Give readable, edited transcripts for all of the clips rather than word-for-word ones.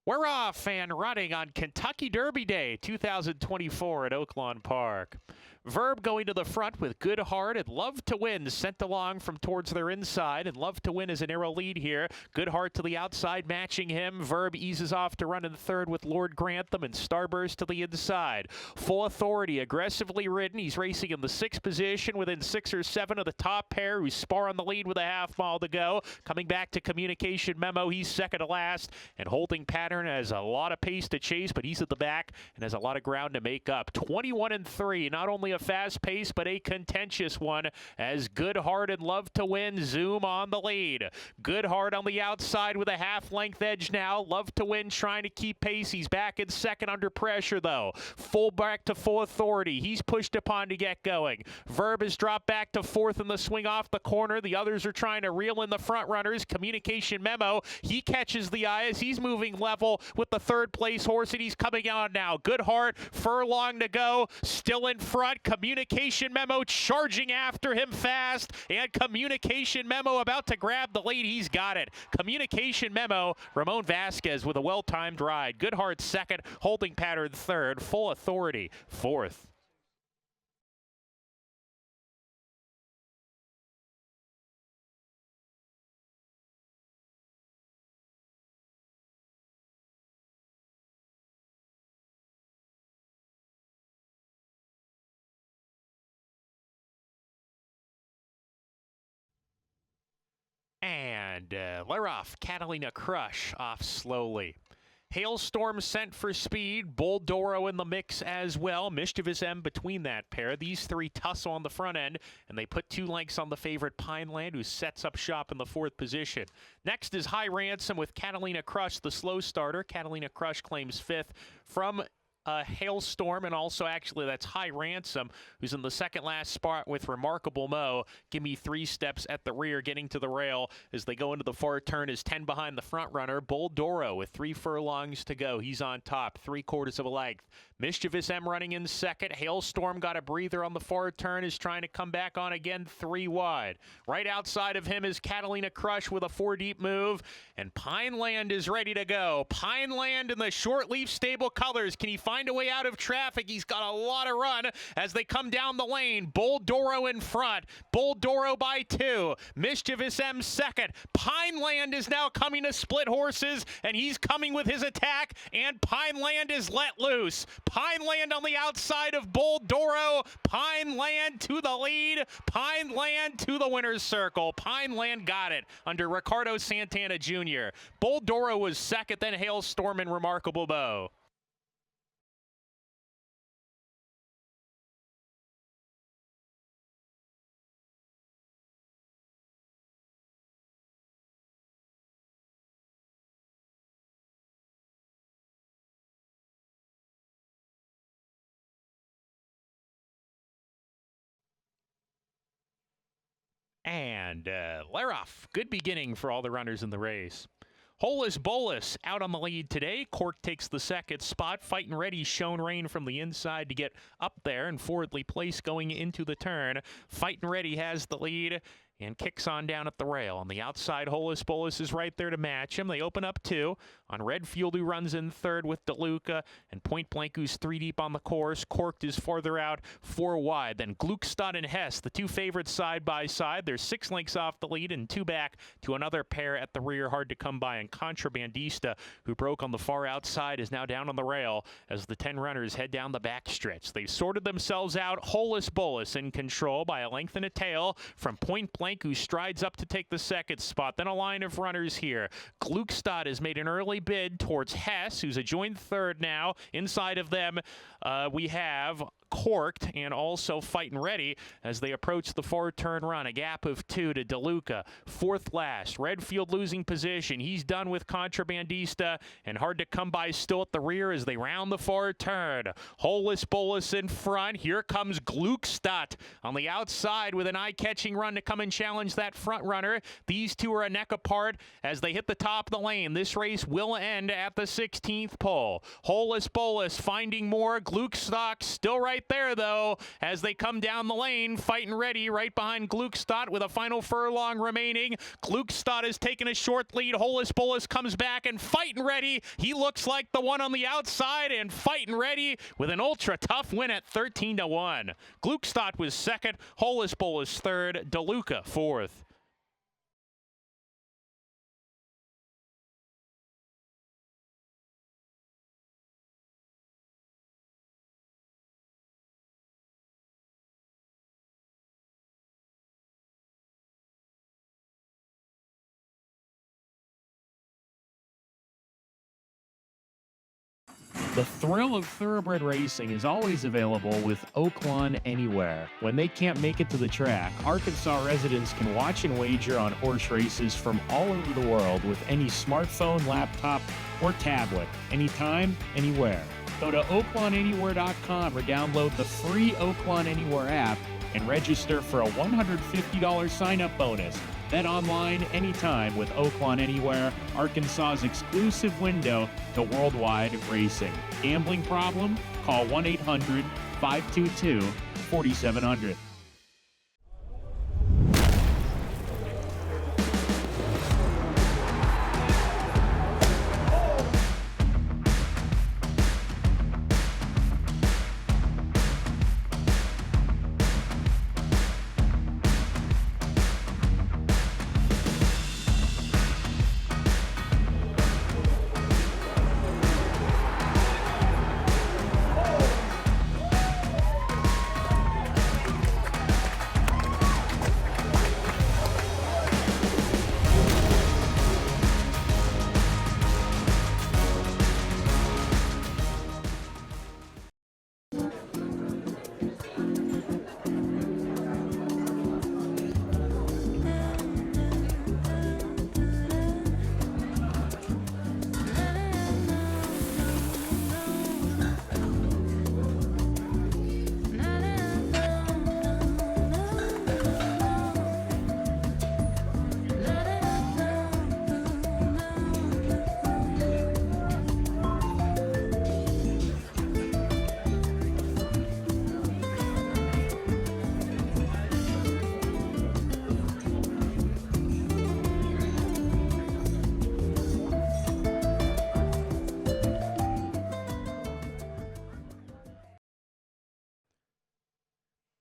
We're off and running on Kentucky Derby Day 2024 at Oaklawn Park. Verb going to the front with Good Heart and Love to Win sent along from towards their inside, and Love to Win is a narrow lead here. Good Heart to the outside matching him. Verb eases off to run in third with Lord Grantham, and Starburst to the inside. Full Authority aggressively ridden. He's racing in the sixth position within 6 or 7 of the top pair who spar on the lead with a half mile to go. Coming back to Communication Memo, he's second to last, and Holding Pattern has a lot of pace to chase, but he's at the back and has a lot of ground to make up. 21-3, not only a fast pace, but a contentious one as Good Heart and Love to Win zoom on the lead. Good Heart on the outside with a half-length edge now. Love to Win trying to keep pace. He's back in second under pressure, though. Full back to Full Authority. He's pushed upon to get going. Verb has dropped back to fourth in the swing off the corner. The others are trying to reel in the front runners. Communication Memo, he catches the eye as he's moving level with the third place horse, and he's coming on now. Good Heart, furlong to go, still in front. Communication Memo charging after him fast, and Communication Memo about to grab the lead. He's got it. Communication Memo, Ramon Vasquez with a well-timed ride. Good Heart second, Holding Pattern third, Full Authority fourth. And they're off. Catalina Crush off slowly. Hailstorm sent for speed. Boldoro in the mix as well. Mischievous M between that pair. These three tussle on the front end, and they put 2 lengths on the favorite Pineland, who sets up shop in the 4th position. Next is High Ransom with Catalina Crush, the slow starter. Catalina Crush claims 5th from Hailstorm, and also actually that's High Ransom, who's in the second last spot with Remarkable Mo. Give me 3 steps at the rear, getting to the rail as they go into the far turn is 10 behind the front runner. Boldoro with 3 furlongs to go. He's on top, 3/4 of a length. Mischievous M running in second. Hailstorm got a breather on the far turn, is trying to come back on again, 3 wide. Right outside of him is Catalina Crush with a 4 deep move, and Pineland is ready to go. Pineland in the short leaf stable colors. Can he find a way out of traffic? He's got a lot of run as they come down the lane. Boldoro in front. Boldoro by 2. Mischievous M second. Pineland is now coming to split horses, and he's coming with his attack, and Pineland is let loose. Pineland on the outside of Boldoro. Pineland to the lead. Pineland to the winner's circle. Pineland got it under Ricardo Santana Jr. Boldoro was second, then Hailstorm and Remarkable Mo. And they're off. Good beginning for all the runners in the race. Holus Bolus out on the lead today. Cork takes the second spot. Fighting Ready, shown rain from the inside to get up there and forwardly placed going into the turn. Fighting Ready has the lead and kicks on down at the rail. On the outside, Holus Bolus is right there to match him. They open up 2 on Redfield, who runs in third with DeLuca, and Point Blank, who's 3 deep on the course. Corked is farther out, 4 wide. Then Gluckstadt and Hess, the 2 favorites side by side. They're 6 lengths off the lead and 2 back to another pair at the rear. Hard to come by. And Contrabandista, who broke on the far outside, is now down on the rail as the 10 runners head down the backstretch. They've sorted themselves out. Holus Bolus in control by a length and a tail from Point Blank, who strides up to take the second spot. Then a line of runners here. Gluckstadt has made an early bid towards Hess, who's a joint third now. Inside of them, we have Corked and also Fighting Ready as they approach the far turn run. A gap of 2 to DeLuca. 4th last. Redfield losing position. He's done with Contrabandista, and hard to come by still at the rear as they round the far turn. Holus Bolus in front. Here comes Gluckstadt on the outside with an eye-catching run to come and challenge that front runner. These 2 are a neck apart as they hit the top of the lane. This race will end at the 16th pole. Holus Bolus finding more. Gluckstadt still right there, though, as they come down the lane, fighting ready, right behind Glückstadt with a final furlong remaining. Glückstadt has taken a short lead. Holus Bolus comes back and fighting ready. He looks like the one on the outside and fighting ready with an ultra tough win at 13-1. Glückstadt was second, Holus Bolus third, DeLuca fourth. The thrill of thoroughbred racing is always available with Oaklawn Anywhere. When they can't make it to the track, Arkansas residents can watch and wager on horse races from all over the world with any smartphone, laptop, or tablet, anytime, anywhere. Go to oaklawnanywhere.com or download the free Oaklawn Anywhere app and register for a $150 sign-up bonus. Bet online anytime with Oaklawn Anywhere, Arkansas's exclusive window to worldwide racing. Gambling problem? Call 1-800-522-4700.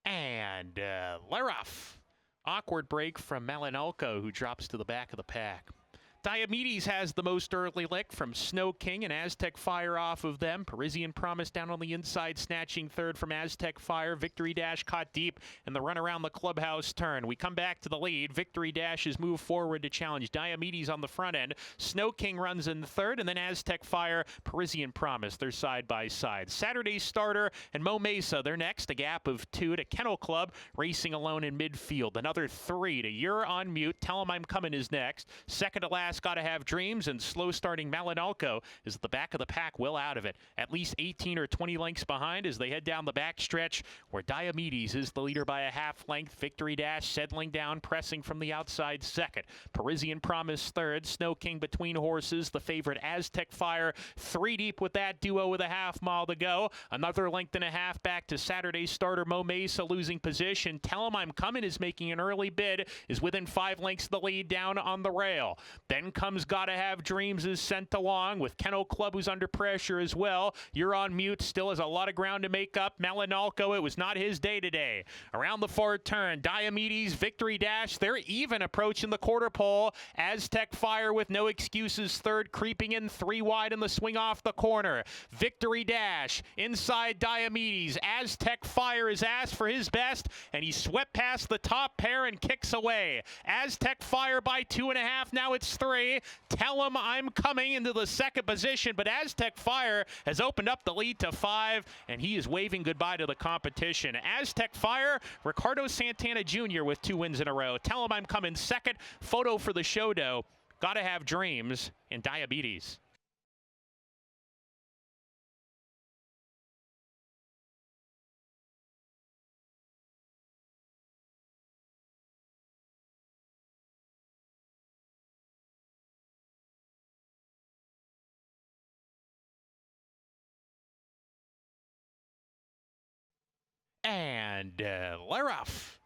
And Leroff. Awkward break from Malinalco, who drops to the back of the pack. Diomedes has the most early lick from Snow King and Aztec Fire off of them. Parisian Promise down on the inside, snatching third from Aztec Fire. Victory Dash caught deep in the run around the clubhouse turn. We come back to the lead. Victory Dash is moved forward to challenge Diomedes on the front end. Snow King runs in third, and then Aztec Fire, Parisian Promise. They're side by side. Saturday Starter and Mo Mesa, they're next. A gap of 2 to Kennel Club, racing alone in midfield. Another 3 to You're on Mute. Tell 'em I'm Coming is next. Second to last, Gotta Have Dreams, and slow starting Malinalco is at the back of the pack, well out of it. At least 18 or 20 lengths behind as they head down the back stretch, where Diomedes is the leader by a half length. Victory Dash settling down, pressing from the outside second. Parisian Promise third. Snow King between horses. The favorite Aztec Fire 3 deep with that duo with a half mile to go. Another length and a half back to Saturday Starter Mo Mesa losing position. Tell 'em I'm Coming is making an early bid, is within 5 lengths of the lead down on the rail. Then comes Gotta Have Dreams is sent along with Kennel Club, who's under pressure as well. You're on Mute, still has a lot of ground to make up. Malinalco, it was not his day today. Around the far turn, Diomedes, Victory Dash, they're even approaching the quarter pole. Aztec Fire with No Excuses third, creeping in 3 wide in the swing off the corner. Victory Dash inside Diomedes. Aztec Fire is asked for his best, and he swept past the top pair and kicks away. Aztec Fire by 2.5, now it's 3. Tell 'em I'm Coming into the second position, but Aztec Fire has opened up the lead to 5, and he is waving goodbye to the competition. Aztec Fire, Ricardo Santana Jr. with 2 wins in a row. Tell 'em I'm Coming second. Photo for the show, though. Gotta Have Dreams and Diomedes. And Leroff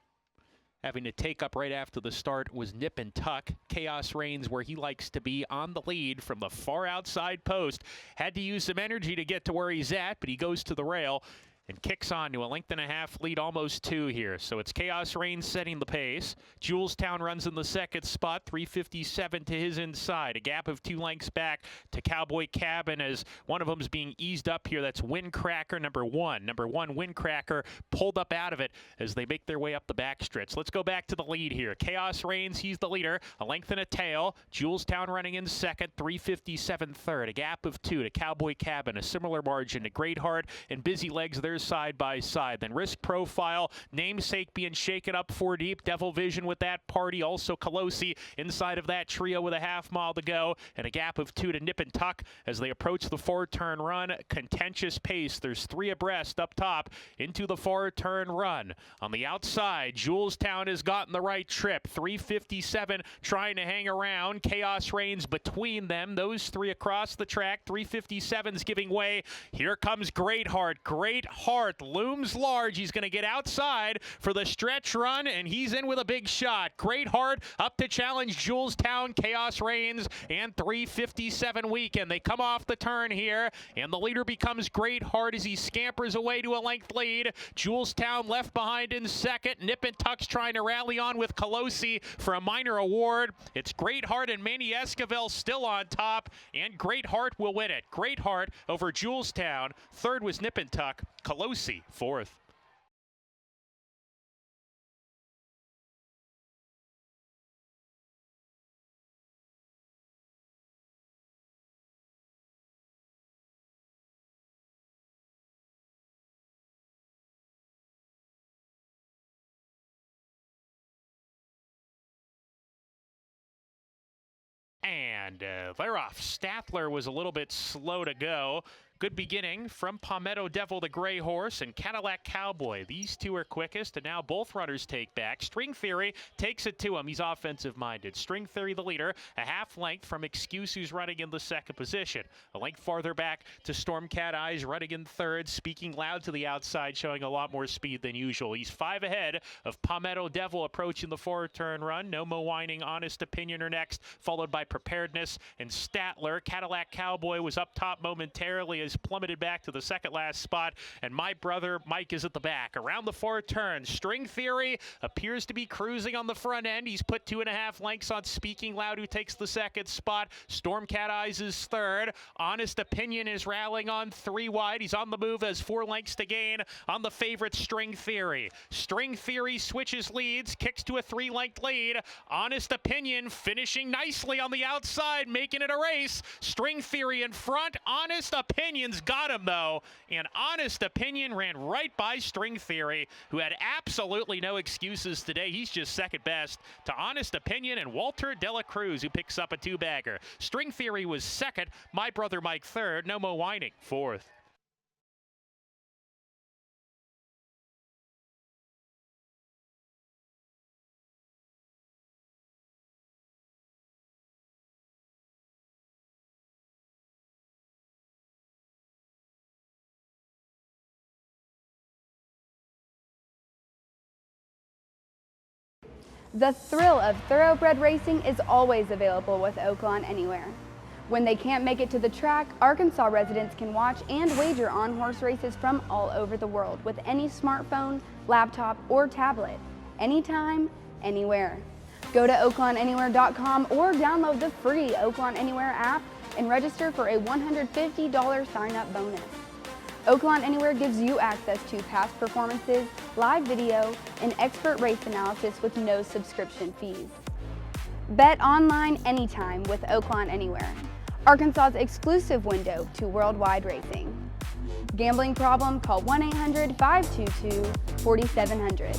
having to take up right after the start was Nip and Tuck. Chaos reigns where he likes to be, on the lead from the far outside post. Had to use some energy to get to where he's at, but he goes to the rail and kicks on to a length and a half lead, almost 2 here. So it's Chaos Reigns setting the pace. Julestown runs in the second spot, 3:57 to his inside. A gap of 2 lengths back to Cowboy Cabin as one of them's being eased up here. That's Windcracker number 1. Number 1, Windcracker, pulled up out of it as they make their way up the backstretch. Let's go back to the lead here. Chaos Reigns, he's the leader. A length and a tail. Julestown running in second, 3:57 third. A gap of 2 to Cowboy Cabin. A similar margin to Greatheart and Busy Legs. There's side by side. Then Risk Profile, Namesake being shaken up 4 deep. Devil Vision with that party. Also Colosi inside of that trio with a half mile to go. And a gap of 2 to Nip and Tuck as they approach the 4-turn run. Contentious pace. There's 3 abreast up top into the 4-turn run. On the outside, Julestown has gotten the right trip. 3:57 trying to hang around. Chaos Reigns between them. Those 3 across the track. 3:57's giving way. Here comes Greatheart. Greatheart looms large. He's going to get outside for the stretch run, and he's in with a big shot. Greatheart up to challenge Julestown, Chaos Reigns, and 3:57 Weekend. They come off the turn here, and the leader becomes Greatheart as he scampers away to a length lead. Julestown left behind in second. Nip and Tuck's trying to rally on with Colosi for a minor award. It's Greatheart and Manny Esquivel still on top, and Greatheart will win it. Greatheart over Julestown. Third was Nip and Tuck. Colosi, fourth. And they're off. Statler was a little bit slow to go. Good beginning from Palmetto Devil, the Gray Horse, and Cadillac Cowboy. These 2 are quickest, and now both runners take back. String Theory takes it to him. He's offensive-minded. String Theory, the leader, a half length from Excuse, who's running in the second position. A length farther back to Stormcat Eyes, running in third, speaking loud to the outside, showing a lot more speed than usual. He's 5 ahead of Palmetto Devil approaching the 4-turn run. No Mo Whining, Honest Opinion are next, followed by Preparedness and Statler. Cadillac Cowboy was up top momentarily, plummeted back to the second last spot, and my brother Mike is at the back. Around the 4 turns, String Theory appears to be cruising on the front end. He's put 2.5 lengths on Speaking Loud, who takes the second spot. Stormcat Eyes is third. Honest Opinion is rallying on 3 wide. He's on the move as 4 lengths to gain on the favorite String Theory. String Theory switches leads, kicks to a 3-length lead. Honest Opinion finishing nicely on the outside, making it a race. String Theory in front. Honest Opinion's got him, though, and Honest Opinion ran right by String Theory, who had absolutely no excuses today. He's just second best to Honest Opinion and Walter Dela Cruz, who picks up a 2-bagger. String Theory was second. My brother Mike third. No Mo Whining fourth. The thrill of thoroughbred racing is always available with Oaklawn Anywhere. When they can't make it to the track, Arkansas residents can watch and wager on horse races from all over the world with any smartphone, laptop, or tablet, anytime, anywhere. Go to oaklawnanywhere.com or download the free Oaklawn Anywhere app and register for a $150 sign-up bonus. Oaklawn Anywhere gives you access to past performances, live video, and expert race analysis with no subscription fees. Bet online anytime with Oaklawn Anywhere, Arkansas's exclusive window to worldwide racing. Gambling problem? Call 1-800-522-4700.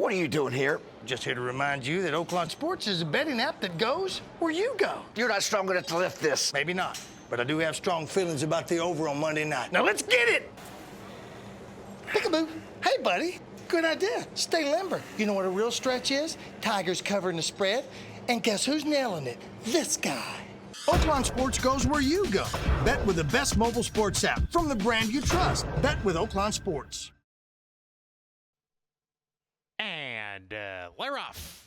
What are you doing here? Just here to remind you that Oaklawn Sports is a betting app that goes where you go. You're not strong enough to lift this. Maybe not, but I do have strong feelings about the over on Monday night. Now let's get it! Peekaboo. Hey, buddy. Good idea. Stay limber. You know what a real stretch is? Tigers covering the spread. And guess who's nailing it? This guy. Oaklawn Sports goes where you go. Bet with the best mobile sports app from the brand you trust. Bet with Oaklawn Sports. And Laroff.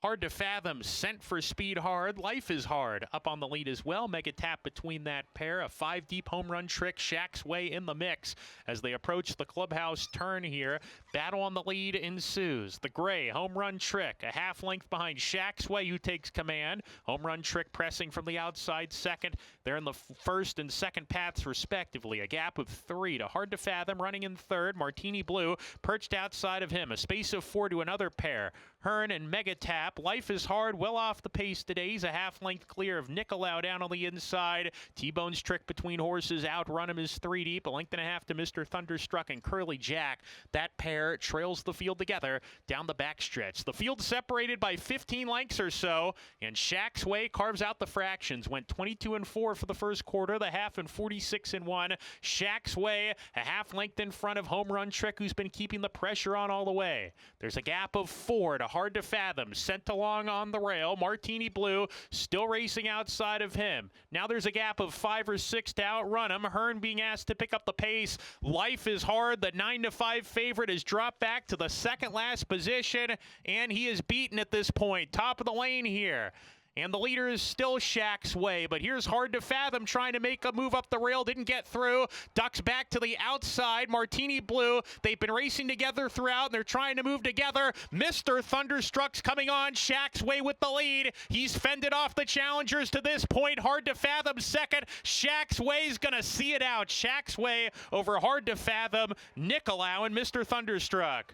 Hard to fathom, sent for speed hard. Life is hard. Up on the lead as well. Mega tap between that pair. A 5-deep home run trick. Shaq's Way in the mix as they approach the clubhouse turn here. Battle on the lead ensues. The Gray home run trick. A half length behind Shaq's Way, who takes command. Home run trick pressing from the outside second. They're in the first and second paths respectively. A gap of 3 to Hard to Fathom running in third. Martini Blue perched outside of him. A space of 4 to another pair. Hearn and Mega Tap. Life is hard, well off the pace today. He's a half-length clear of Nicolau down on the inside. T-Bone's trick between horses. Outrun him is 3 deep. A length and a half to Mr. Thunderstruck and Curly Jack. That pair trails the field together down the backstretch. The field separated by 15 lengths or so, and Shaq's Way carves out the fractions. Went 22-4 for the first quarter, the half, and 46-1. Shaq's Way a half length in front of Home Run Trick, who's been keeping the pressure on all the way. There's a gap of 4 to Hard to Fathom, sent along on the rail. Martini Blue still racing outside of him. Now there's a gap of 5 or 6 to outrun him. Hearn being asked to pick up the pace. Life is hard. The 9-5 favorite has dropped back to the second last position, and he is beaten at this point. Top of the lane here. And the leader is still Shaq's Way, but here's Hard to Fathom trying to make a move up the rail. Didn't get through. Ducks back to the outside. Martini Blue, they've been racing together throughout, and they're trying to move together. Mr. Thunderstruck's coming on. Shaq's Way with the lead. He's fended off the challengers to this point. Hard to Fathom second. Shaq's Way's going to see it out. Shaq's Way over Hard to Fathom, Nicolau, and Mr. Thunderstruck.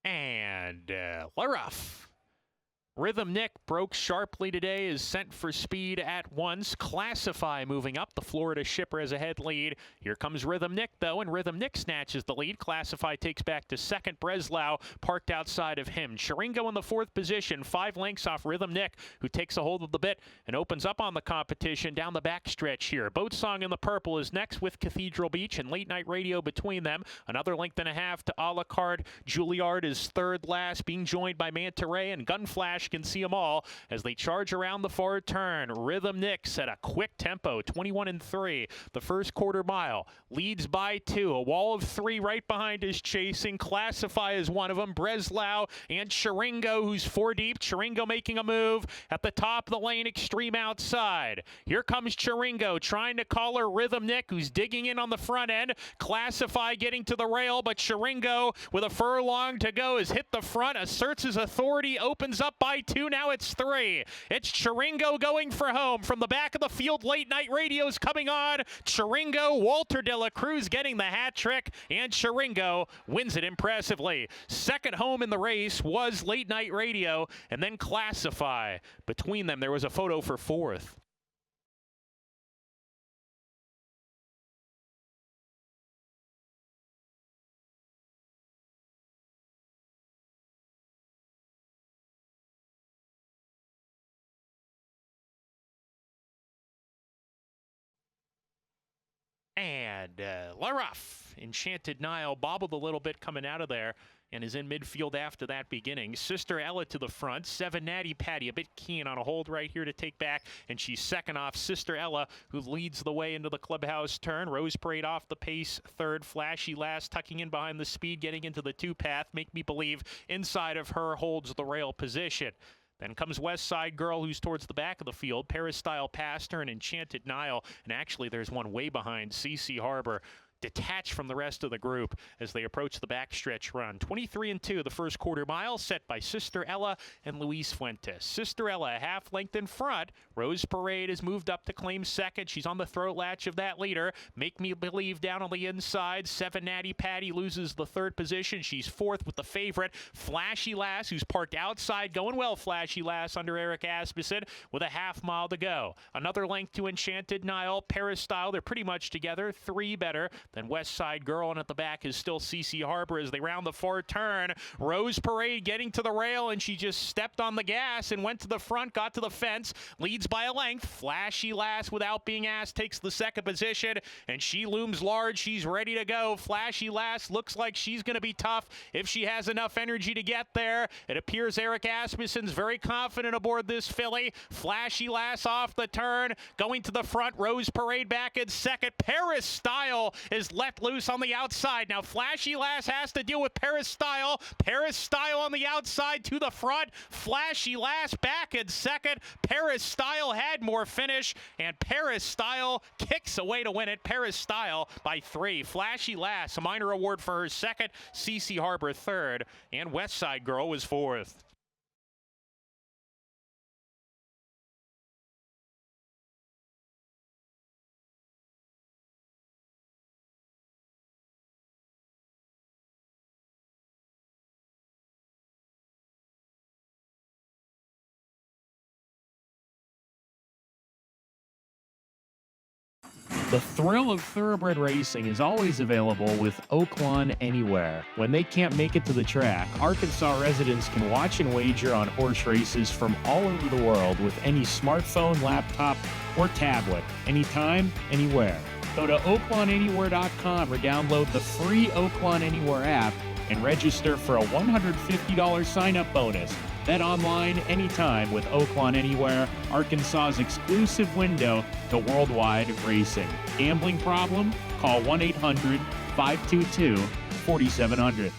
And Laroff. Rhythm Nick broke sharply today, is sent for speed at once. Classify moving up. The Florida shipper has a head lead. Here comes Rhythm Nick, though, and Rhythm Nick snatches the lead. Classify takes back to second. Breslau parked outside of him. Chiringo in the 4th position, 5 lengths off Rhythm Nick, who takes a hold of the bit and opens up on the competition down the backstretch here. Boat Song in the purple is next with Cathedral Beach and Late Night Radio between them. Another length and a half to a la carte. Juilliard is third last, being joined by Manta Ray, and Gunflash can see them all as they charge around the far turn. Rhythm Nick's at a quick tempo, 21-3. The first quarter mile leads by 2. A wall of 3 right behind is chasing. Classify is one of them. Breslau and Chiringo, who's 4 deep. Chiringo making a move at the top of the lane, extreme outside. Here comes Chiringo trying to collar Rhythm Nick, who's digging in on the front end. Classify getting to the rail, but Chiringo with a furlong to go has hit the front, asserts his authority, opens up by 2. Now it's 3. It's Chiringo going for home. From the back of the field, Late Night Radio's coming on. Chiringo, Walter De La Cruz getting the hat trick, and Chiringo wins it impressively. Second home in the race was Late Night Radio, and then Classify. Between them, there was a photo for 4th. And Laroff, Enchanted Nile, bobbled a little bit coming out of there and is in midfield after that beginning. Sister Ella to the front. 7 Natty Patty, a bit keen on a hold right here to take back, and she's second off Sister Ella, who leads the way into the clubhouse turn. Rose Parade off the pace, third. Flashy last, tucking in behind the speed, getting into the 2-path. Make Me Believe inside of her holds the rail position. Then comes West Side Girl, who's towards the back of the field. Paris Style Pastor and Enchanted Nile. And actually, there's one way behind, CC Harbor. detached from the rest of the group as they approach the backstretch run. 23-2 the first quarter mile, set by Sister Ella and Luis Fuentes. Sister Ella a half length in front. Rose Parade has moved up to claim second. She's on the throat latch of that leader. Make Me Believe down on the inside. 7 Natty Patty loses the third position. She's fourth with the favorite, Flashy Lass, who's parked outside. Going well, Flashy Lass under Eric Asmussen with a half mile to go. Another length to Enchanted Nile. Paris Style, they're pretty much together. 3 better than West Side Girl, and at the back is still CC Harbor as they round the far turn. Rose Parade getting to the rail, and she just stepped on the gas and went to the front, got to the fence, leads by a length. Flashy Lass, without being asked, takes the second position, and she looms large. She's ready to go. Flashy Lass looks like she's going to be tough if she has enough energy to get there. It appears Eric Asmussen's very confident aboard this filly. Flashy Lass off the turn, going to the front. Rose Parade back in second. Paris Style is let loose on the outside. Now Flashy Lass has to deal with Paris Style. Paris Style on the outside to the front. Flashy Lass back in second. Paris Style had more finish, and Paris Style kicks away to win it. Paris Style by 3. Flashy Lass, a minor award for her second. CC Harbor third, and West Side Girl was fourth. The thrill of thoroughbred racing is always available with Oaklawn Anywhere. When they can't make it to the track, Arkansas residents can watch and wager on horse races from all over the world with any smartphone, laptop, or tablet, anytime, anywhere. Go to oaklawnanywhere.com or download the free Oaklawn Anywhere app and register for a $150 sign-up bonus. Bet online anytime with Oaklawn Anywhere, Arkansas's exclusive window to worldwide racing. Gambling problem? Call 1-800-522-4700.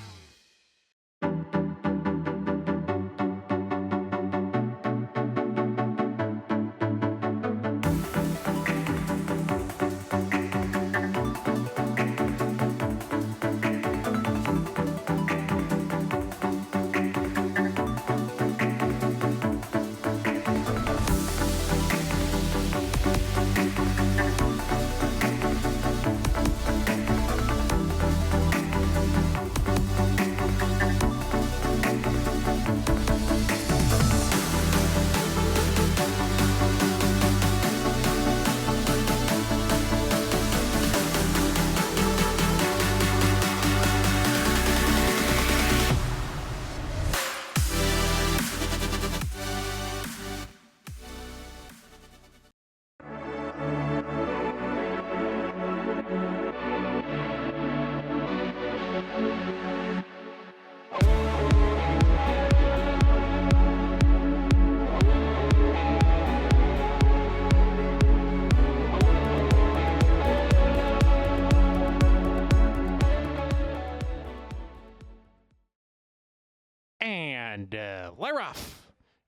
And Leroff.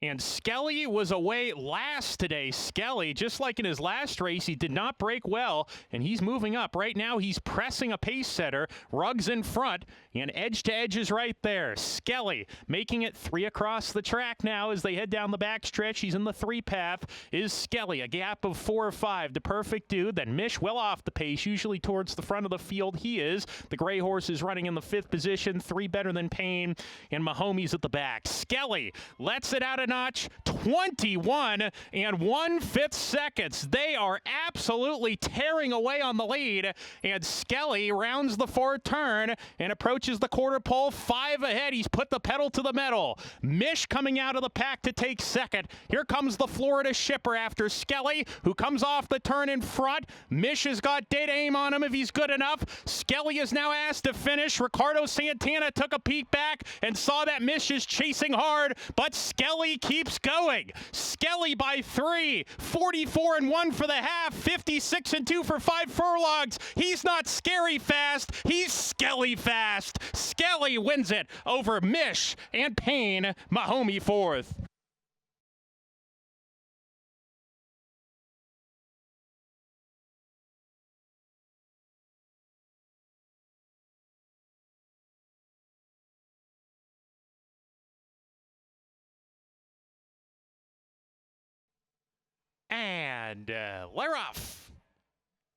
And Skelly was away last today. Skelly, just like in his last race, he did not break well, and he's moving up. Right now, he's pressing a pace setter. Ruggs in front, and edge to edge is right there. Skelly making it 3 across the track now as they head down the backstretch. He's in the 3 path. Is Skelly, a gap of 4 or 5. The perfect dude. Then Mish well off the pace, usually towards the front of the field. He is. The gray horse is running in the 5th position. 3 better than Payne, and Mahomes at the back. Skelly lets it out a notch. 21 and 1/5 seconds. They are absolutely tearing away on the lead, and Skelly rounds the 4th turn and approaches the quarter pole. 5 ahead. He's put the pedal to the metal. Mish coming out of the pack to take second. Here comes the Florida Shipper after Skelly, who comes off the turn in front. Mish has got dead aim on him if he's good enough. Skelly is now asked to finish. Ricardo Santana took a peek back and saw that Mish is chasing hard, but Skelly keeps going. Skelly by 3, 44 and 1 for the half, 56 and 2 for 5 furlongs. He's not scary fast, he's Skelly fast. Skelly wins it over Mish and Payne. Mahomey 4th. And they're off.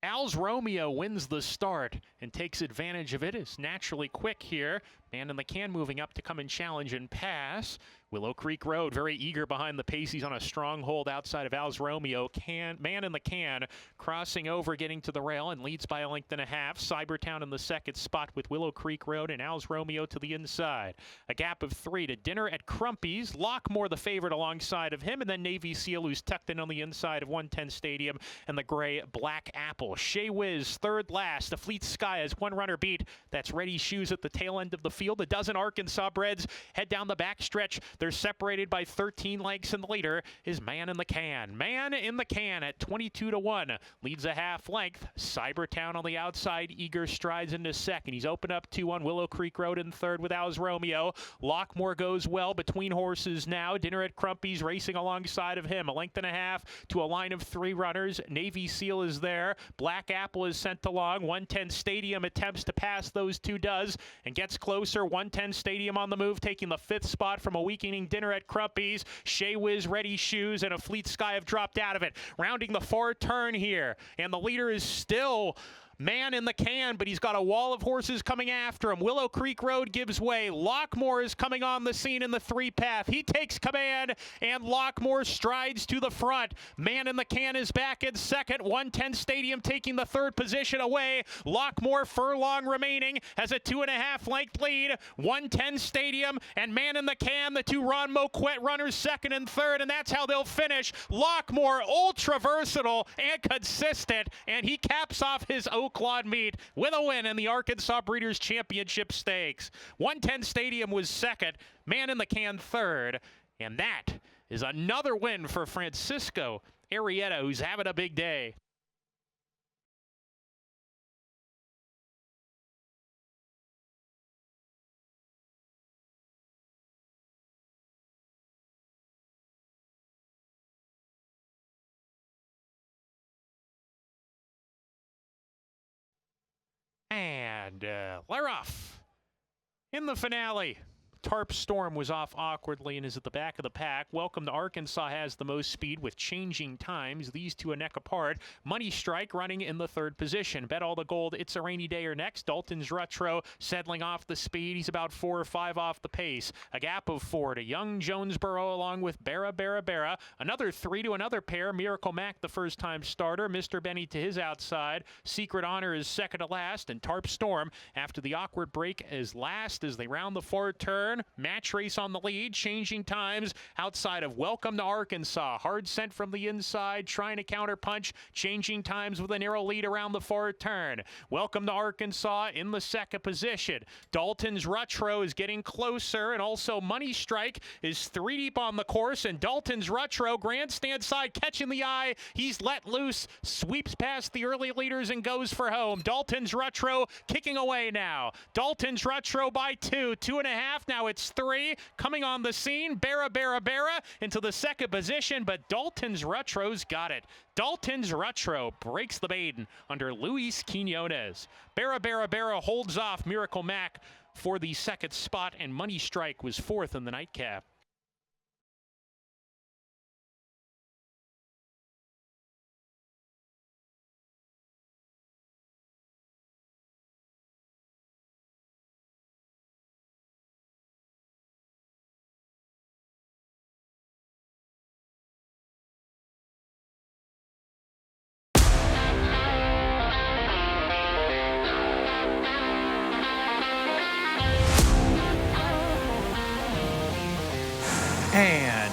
Al's Romeo wins the start and takes advantage of it. It's naturally quick here. Man in the can moving up to come and challenge and pass. Willow Creek Road very eager behind the pace. He's on a stronghold outside of Al's Romeo. Man in the can crossing over, getting to the rail and leads by a length and a half. Cybertown in the second spot with Willow Creek Road and Al's Romeo to the inside. A gap of 3 to Dinner at Crumpy's. Lockmore the favorite alongside of him, and then Navy Seal who's tucked in on the inside of 110 Stadium and the gray Black Apple. Shea Whiz third last. The Fleet Sky has one runner beat. That's Ready Shoes at the tail end of the field. A dozen Arkansas breds head down the backstretch. They're separated by 13 lengths, and the leader is Man in the Can. Man in the Can at 22-1 leads a half length. Cybertown on the outside, eager strides into second. He's opened up 2 on Willow Creek Road in third with Al's Romeo. Lockmore goes well between horses now. Dinner at Crumpy's racing alongside of him. A length and a half to a line of 3 runners. Navy Seal is there. Black Apple is sent along. 110 Stadium attempts to pass those 2 does and gets closer. 110 Stadium on the move, taking the 5th spot from a weakening Dinner at Crumpy's. Shea Whiz, Ready Shoes, and a Fleet Sky have dropped out of it. Rounding the far turn here, and the leader is still Man in the Can, but he's got a wall of horses coming after him. Willow Creek Road gives way. Lockmore is coming on the scene in the 3-path. He takes command, and Lockmore strides to the front. Man in the Can is back in second. 110 Stadium taking the 3rd position away. Lockmore furlong remaining, has a 2.5 length lead. 110 Stadium and Man in the Can, the 2 Ron Moquette runners, 2nd and 3rd, and that's how they'll finish. Lockmore, ultra versatile and consistent, and he caps off his Oaklawn meet with a win in the Arkansas Breeders' Championship Stakes. 110 Stadium was 2nd, Man in the Can 3rd, and that is another win for Francisco Arrieta, who's having a big day. And they're off. In the finale, Tarp Storm was off awkwardly and is at the back of the pack. Welcome to Arkansas has the most speed with changing times. These 2 a neck apart. Money Strike running in the 3rd position. Bet All the Gold, It's a Rainy Day or next. Dalton's Retro settling off the speed. He's about 4 or 5 off the pace. A gap of 4 to Young Jonesboro along with Barra. Another 3 to another pair. Miracle Mac, the first-time starter. Mr. Benny to his outside. Secret Honor is second to last. And Tarp Storm, after the awkward break, is last as they round the far turn. Match race on the lead, changing times outside of Welcome to Arkansas. Hard sent from the inside, trying to counterpunch, changing times with a narrow lead around the far turn. Welcome to Arkansas in the 2nd position. Dalton's Retro is getting closer, and also Money Strike is 3 deep on the course, and Dalton's Retro, grandstand side, catching the eye. He's let loose, sweeps past the early leaders and goes for home. Dalton's Retro kicking away now. Dalton's Retro by 2, 2.5 now. It's 3 coming on the scene. Barra into the 2nd position, but Dalton's Retro's got it. Dalton's Retro breaks the maiden under Luis Quinones. Barra holds off Miracle Mac for the 2nd spot, and Money Strike was 4th in the nightcap. And